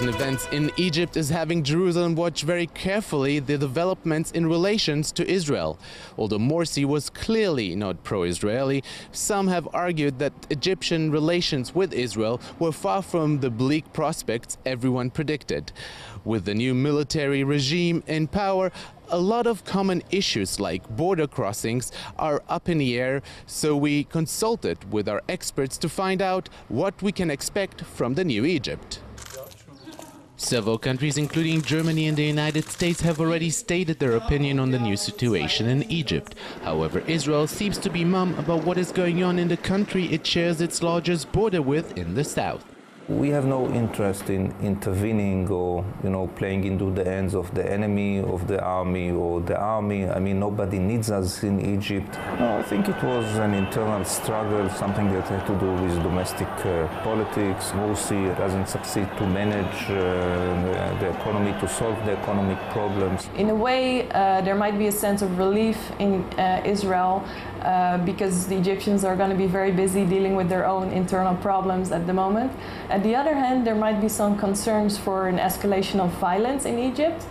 recent events in Egypt is having Jerusalem watch very carefully the developments in relations to Israel. Although Morsi was clearly not pro-Israeli, some have argued that Egyptian relations with Israel were far from the bleak prospects everyone predicted. With the new military regime in power, a lot of common issues like border crossings are up in the air, so we consulted with our experts to find out what we can expect from the new Egypt. Several countries, including Germany and the United States, have already stated their opinion on the new situation in Egypt. However, Israel seems to be mum about what is going on in the country it shares its largest border with in the south. We have no interest in intervening or, playing into the hands of the enemy, of the army, or the army. I mean, nobody needs us in Egypt. No, I think it was an internal struggle, something that had to do with domestic politics. Morsi doesn't succeed to manage the economy, to solve the economic problems. In a way, there might be a sense of relief in Israel because the Egyptians are going to be very busy dealing with their own internal problems at the moment. On the other hand, there might be some concerns for an escalation of violence in Egypt,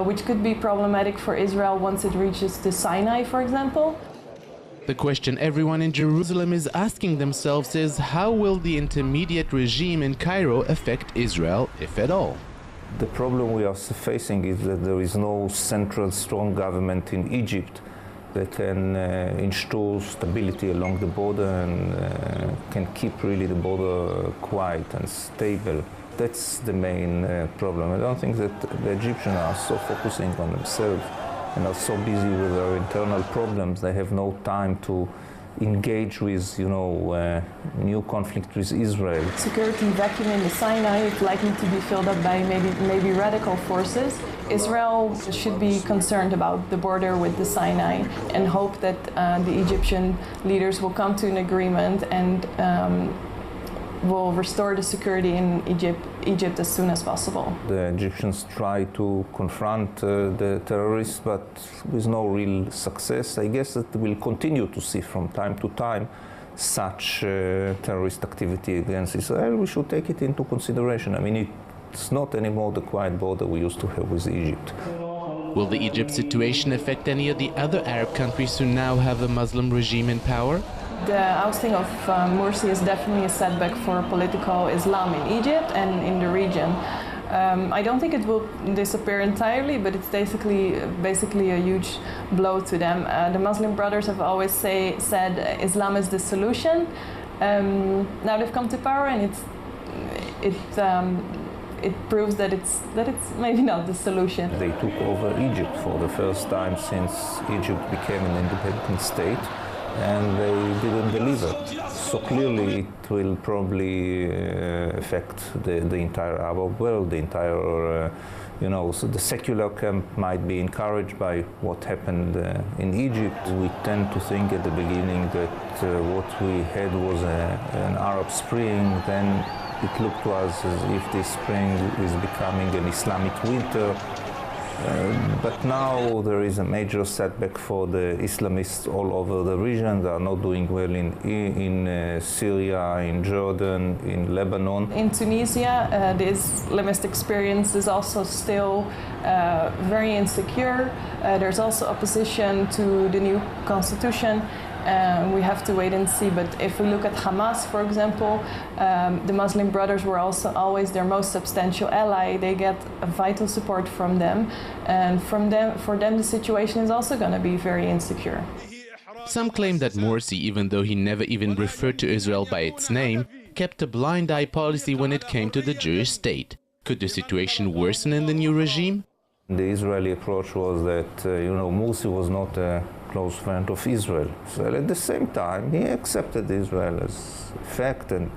which could be problematic for Israel once it reaches the Sinai, for example. The question everyone in Jerusalem is asking themselves is, how will the intermediate regime in Cairo affect Israel, if at all? The problem we are facing is that there is no central strong government in Egypt that can ensure stability along the border and can keep really the border quiet and stable. That's the main problem. I don't think that the Egyptians are so focusing on themselves and are so busy with their internal problems. They have no time to engage with, new conflict with Israel. Security vacuum in the Sinai is likely to be filled up by maybe radical forces. Israel should be concerned about the border with the Sinai and hope that the Egyptian leaders will come to an agreement and will restore the security in Egypt as soon as possible. The Egyptians try to confront the terrorists, but with no real success. I guess that we'll continue to see from time to time such terrorist activity against Israel. We should take it into consideration. I mean, it's not anymore the quiet border we used to have with Egypt. Will the Egypt situation affect any of the other Arab countries who now have a Muslim regime in power? The ousting of Morsi is definitely a setback for political Islam in Egypt and in the region. I don't think it will disappear entirely, but it's basically a huge blow to them. The Muslim Brothers have always said Islam is the solution. Now they've come to power, and it proves that it's maybe not the solution. They took over Egypt for the first time since Egypt became an independent state, and they didn't deliver. So clearly it will probably affect the entire Arab world, the entire, so the secular camp might be encouraged by what happened in Egypt. We tend to think at the beginning that what we had was an Arab Spring, then it looked to us as if this spring is becoming an Islamic winter. But now there is a major setback for the Islamists all over the region. They are not doing well in Syria, in Jordan, in Lebanon. In Tunisia, the Islamist experience is also still very insecure. There's also opposition to the new constitution. We have to wait and see, but if we look at Hamas, for example, the Muslim Brothers were also always their most substantial ally. They get a vital support from them, and for them the situation is also going to be very insecure. Some claim that Morsi, even though he never even referred to Israel by its name, kept a blind eye policy when it came to the Jewish state. Could the situation worsen in the new regime? The Israeli approach was that, Morsi was not a close friend of Israel. So at the same time, he accepted Israel as a fact and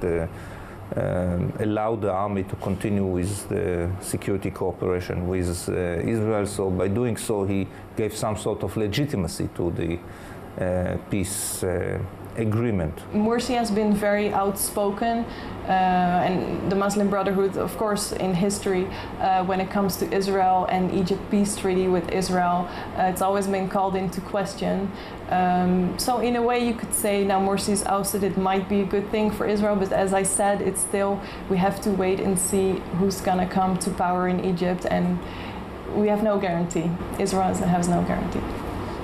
allowed the army to continue with the security cooperation with Israel. So by doing so, he gave some sort of legitimacy to the peace agreement? Morsi has been very outspoken, and the Muslim Brotherhood, of course, in history, when it comes to Israel and Egypt peace treaty with Israel, it's always been called into question. So in a way you could say now Morsi's ousted, it might be a good thing for Israel, but as I said, it's still, we have to wait and see who's gonna come to power in Egypt, and we have no guarantee. Israel has no guarantee.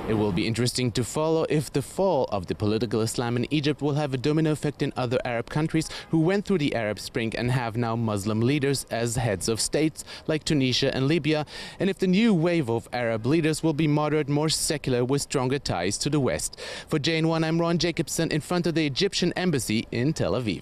It will be interesting to follow if the fall of the political Islam in Egypt will have a domino effect in other Arab countries who went through the Arab Spring and have now Muslim leaders as heads of states like Tunisia and Libya, and if the new wave of Arab leaders will be moderate, more secular with stronger ties to the West. For JN1, I'm Jacobsohn in front of the Egyptian embassy in Tel Aviv.